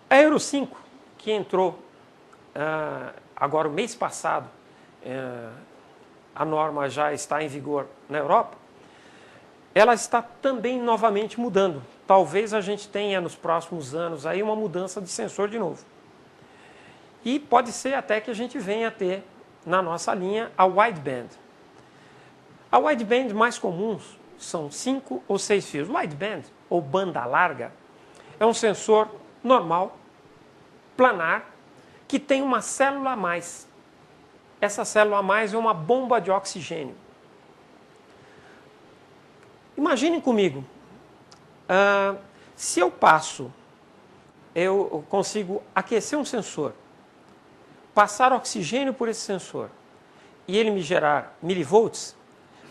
A Euro 5, que entrou agora o mês passado, a norma já está em vigor na Europa, ela está também novamente mudando. Talvez a gente tenha nos próximos anos aí uma mudança de sensor de novo. E pode ser até que a gente venha a ter na nossa linha a wideband. A wideband mais comuns são 5 ou 6 fios. Wideband, ou banda larga, é um sensor normal, planar, que tem uma célula a mais. Essa célula a mais é uma bomba de oxigênio. Imaginem comigo, se eu consigo aquecer um sensor, passar oxigênio por esse sensor e ele me gerar milivolts,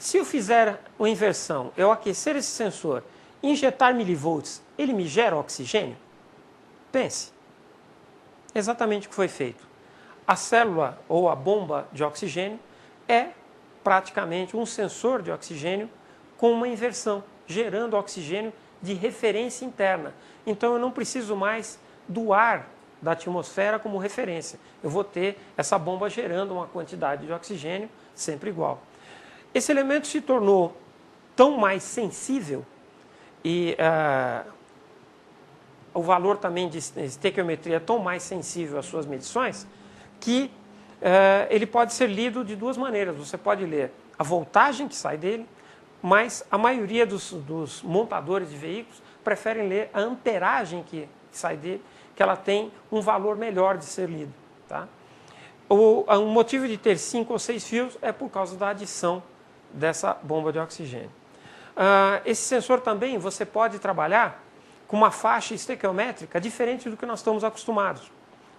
se eu fizer uma inversão, eu aquecer esse sensor, injetar milivolts, ele me gera oxigênio? Pense. Exatamente o que foi feito. A célula ou a bomba de oxigênio é praticamente um sensor de oxigênio com uma inversão, gerando oxigênio de referência interna. Então eu não preciso mais do ar da atmosfera como referência. Eu vou ter essa bomba gerando uma quantidade de oxigênio sempre igual. Esse elemento se tornou tão mais sensível e o valor também de estequiometria é tão mais sensível às suas medições que ele pode ser lido de duas maneiras. Você pode ler a voltagem que sai dele, mas a maioria dos montadores de veículos preferem ler a amperagem que sai dele, que ela tem um valor melhor de ser lido. Tá? O motivo de ter 5 ou 6 fios é por causa da adição dessa bomba de oxigênio. Esse sensor também você pode trabalhar com uma faixa estequiométrica diferente do que nós estamos acostumados.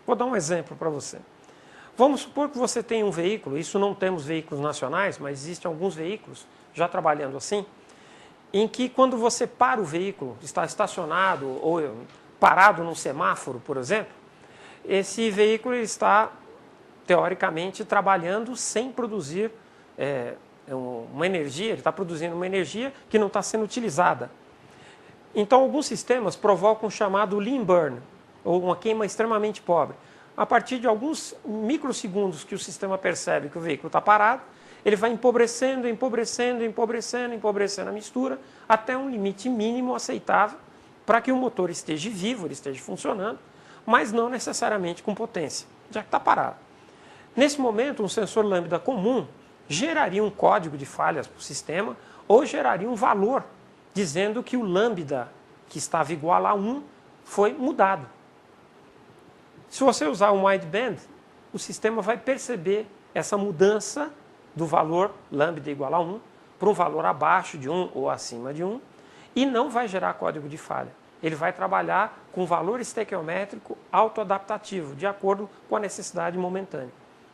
Vou dar um exemplo para você. Vamos supor que você tem um veículo, isso não temos veículos nacionais, mas existem alguns veículos já trabalhando assim, em que quando você para o veículo, está estacionado ou parado num semáforo, por exemplo, esse veículo está, teoricamente, trabalhando sem produzir uma energia, ele está produzindo uma energia que não está sendo utilizada. Então, alguns sistemas provocam o chamado lean burn, ou uma queima extremamente pobre. A partir de alguns microsegundos que o sistema percebe que o veículo está parado, ele vai empobrecendo, empobrecendo, empobrecendo, empobrecendo a mistura, até um limite mínimo aceitável para que o motor esteja vivo, ele esteja funcionando, mas não necessariamente com potência, já que está parado. Nesse momento, um sensor lambda comum geraria um código de falhas para o sistema ou geraria um valor dizendo que o lambda, que estava igual a 1, foi mudado. Se você usar um wideband, o sistema vai perceber essa mudança do valor lambda igual a 1 para um valor abaixo de 1 ou acima de 1 e não vai gerar código de falha. Ele vai trabalhar com valor estequiométrico autoadaptativo, de acordo com a necessidade momentânea.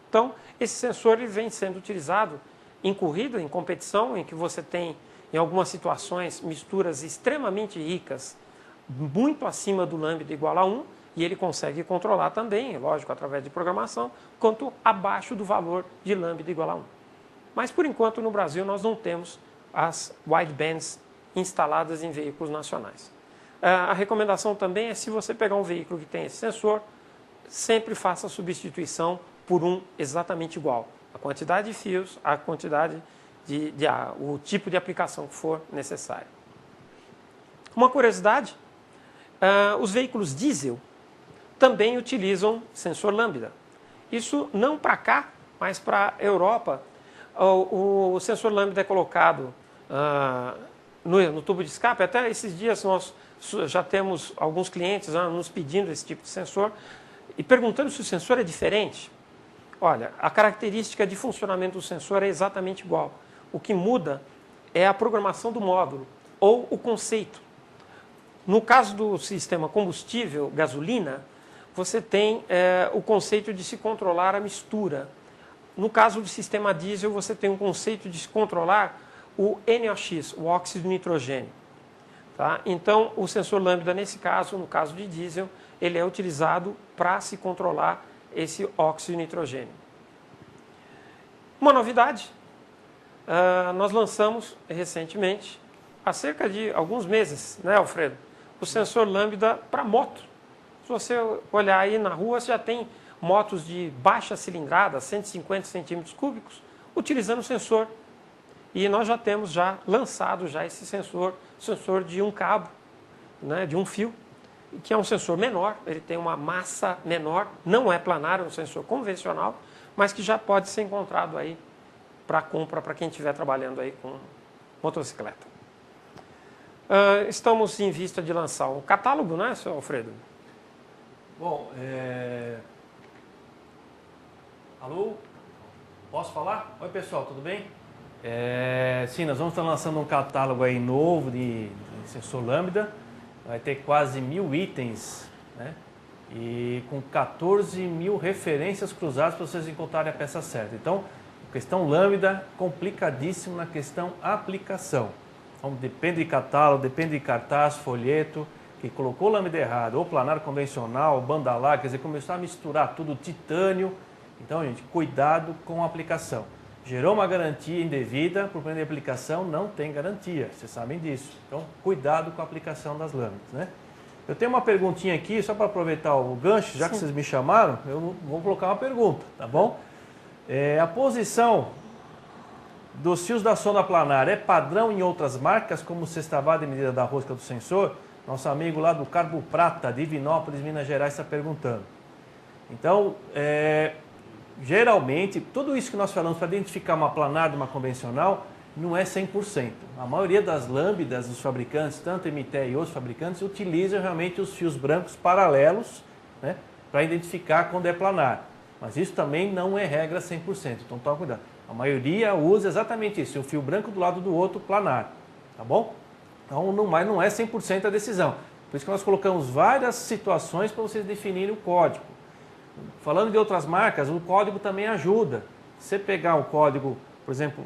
Então, esse sensor ele vem sendo utilizado em corrida, em competição, em que você tem, em algumas situações, misturas extremamente ricas, muito acima do lambda igual a 1, e ele consegue controlar também, lógico, através de programação, quanto abaixo do valor de lambda igual a 1. Mas, por enquanto, no Brasil, nós não temos as widebands instaladas em veículos nacionais. A recomendação também é, se você pegar um veículo que tem esse sensor, sempre faça a substituição por um exatamente igual. A quantidade de fios, a quantidade o tipo de aplicação que for necessário. Uma curiosidade, os veículos diesel também utilizam sensor lambda. Isso não para cá, mas para a Europa. O sensor lambda é colocado no tubo de escape. Até esses dias nós já temos alguns clientes nos pedindo esse tipo de sensor e perguntando se o sensor é diferente. Olha, a característica de funcionamento do sensor é exatamente igual. O que muda é a programação do módulo ou o conceito. No caso do sistema combustível, gasolina, você tem o conceito de se controlar a mistura. No caso do sistema diesel, você tem um conceito de se controlar o NOx, o óxido de nitrogênio. Tá? Então, o sensor lambda, nesse caso, no caso de diesel, ele é utilizado para se controlar esse óxido de nitrogênio. Uma novidade, nós lançamos recentemente, há cerca de alguns meses, né, Alfredo? O sensor lambda para moto. Se você olhar aí na rua, você já tem motos de baixa cilindrada, 150 centímetros cúbicos, utilizando o sensor. E nós já temos lançado esse sensor de um cabo, né, de um fio, que é um sensor menor, ele tem uma massa menor, não é planar, é um sensor convencional, mas que já pode ser encontrado aí para compra para quem estiver trabalhando aí com motocicleta. Estamos em vista de lançar um catálogo, né, senhor Alfredo? Bom, alô? Posso falar? Oi, pessoal, tudo bem? Sim, nós vamos estar lançando um catálogo aí novo de sensor lambda. Vai ter quase 1000 itens, né? E com 14 mil referências cruzadas para vocês encontrarem a peça certa. Então, questão lambda, complicadíssimo na questão aplicação. Então, depende de catálogo, depende de cartaz, folheto, que colocou lambda errado, ou planar convencional, banda larga, quer dizer, começou a misturar tudo, titânio. Então, gente, cuidado com a aplicação. Gerou uma garantia indevida, por problema de aplicação, não tem garantia, vocês sabem disso. Então, cuidado com a aplicação das lâminas, né? Eu tenho uma perguntinha aqui, só para aproveitar o gancho, já que vocês me chamaram, eu vou colocar uma pergunta, tá bom? A posição dos fios da sonda planar é padrão em outras marcas, como sextavada e medida da rosca do sensor? Nosso amigo lá do Carbo Prata, de Divinópolis, Minas Gerais, está perguntando. Então, geralmente, tudo isso que nós falamos para identificar uma planar de uma convencional não é 100%. A maioria das lâmbidas dos fabricantes, tanto MT e outros fabricantes, utilizam realmente os fios brancos paralelos, né, para identificar quando é planar. Mas isso também não é regra 100%, então toma cuidado. A maioria usa exatamente isso, o fio branco do lado do outro planar, tá bom? Então não é 100% a decisão. Por isso que nós colocamos várias situações para vocês definirem o código. Falando de outras marcas, o código também ajuda. Se você pegar o código, por exemplo,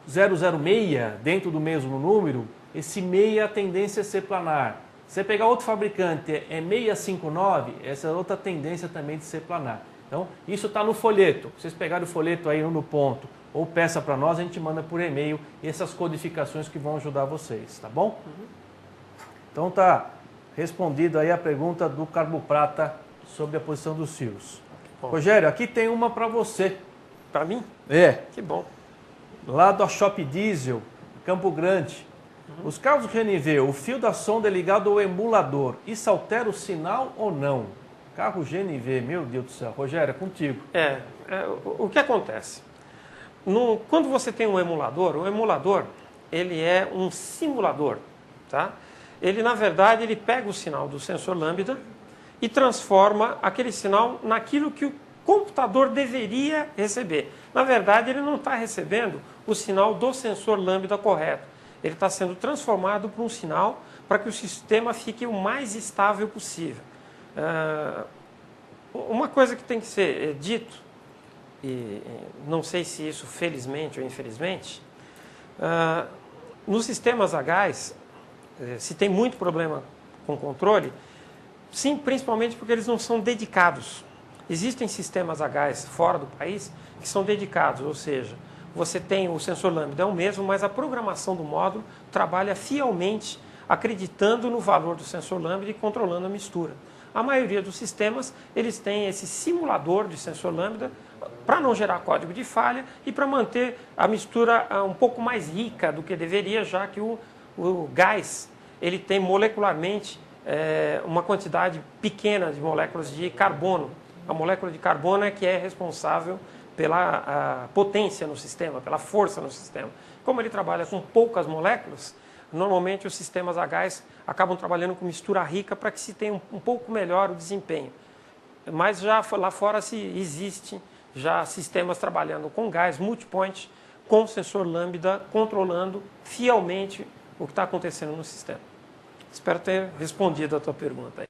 006 dentro do mesmo número, esse 6 a tendência é ser planar. Se você pegar outro fabricante, 659, essa é outra tendência também de ser planar. Então, isso está no folheto. Se vocês pegarem o folheto aí no ponto, ou peça para nós, a gente manda por e-mail essas codificações que vão ajudar vocês, tá bom? Então tá respondido aí a pergunta do Carbo Prata sobre a posição dos fios. Bom. Rogério, aqui tem uma para você. Para mim? Que bom. Lá do Shop Diesel, Campo Grande. Os carros GNV, o fio da sonda é ligado ao emulador. Isso altera o sinal ou não? Carro GNV, meu Deus do céu. Rogério, é contigo. O que acontece? Quando você tem um emulador, o emulador ele é um simulador. Tá? Ele, na verdade, ele pega o sinal do sensor lambda e transforma aquele sinal naquilo que o computador deveria receber. Na verdade, ele não está recebendo o sinal do sensor lambda correto. Ele está sendo transformado por um sinal para que o sistema fique o mais estável possível. Uma coisa que tem que ser dito, e não sei se isso felizmente ou infelizmente, nos sistemas a gás, se tem muito problema com controle, sim, principalmente porque eles não são dedicados. Existem sistemas a gás fora do país que são dedicados, ou seja, você tem o sensor lambda é o mesmo, mas a programação do módulo trabalha fielmente acreditando no valor do sensor lambda e controlando a mistura. A maioria dos sistemas, eles têm esse simulador de sensor lambda para não gerar código de falha e para manter a mistura um pouco mais rica do que deveria, já que o gás ele tem molecularmente uma quantidade pequena de moléculas de carbono. A molécula de carbono é que é responsável pela potência no sistema, pela força no sistema. Como ele trabalha com poucas moléculas, normalmente os sistemas a gás acabam trabalhando com mistura rica para que se tenha um pouco melhor o desempenho. Mas já lá fora existe já sistemas trabalhando com gás multipoint, com sensor lambda, controlando fielmente o que está acontecendo no sistema. Espero ter respondido a tua pergunta aí.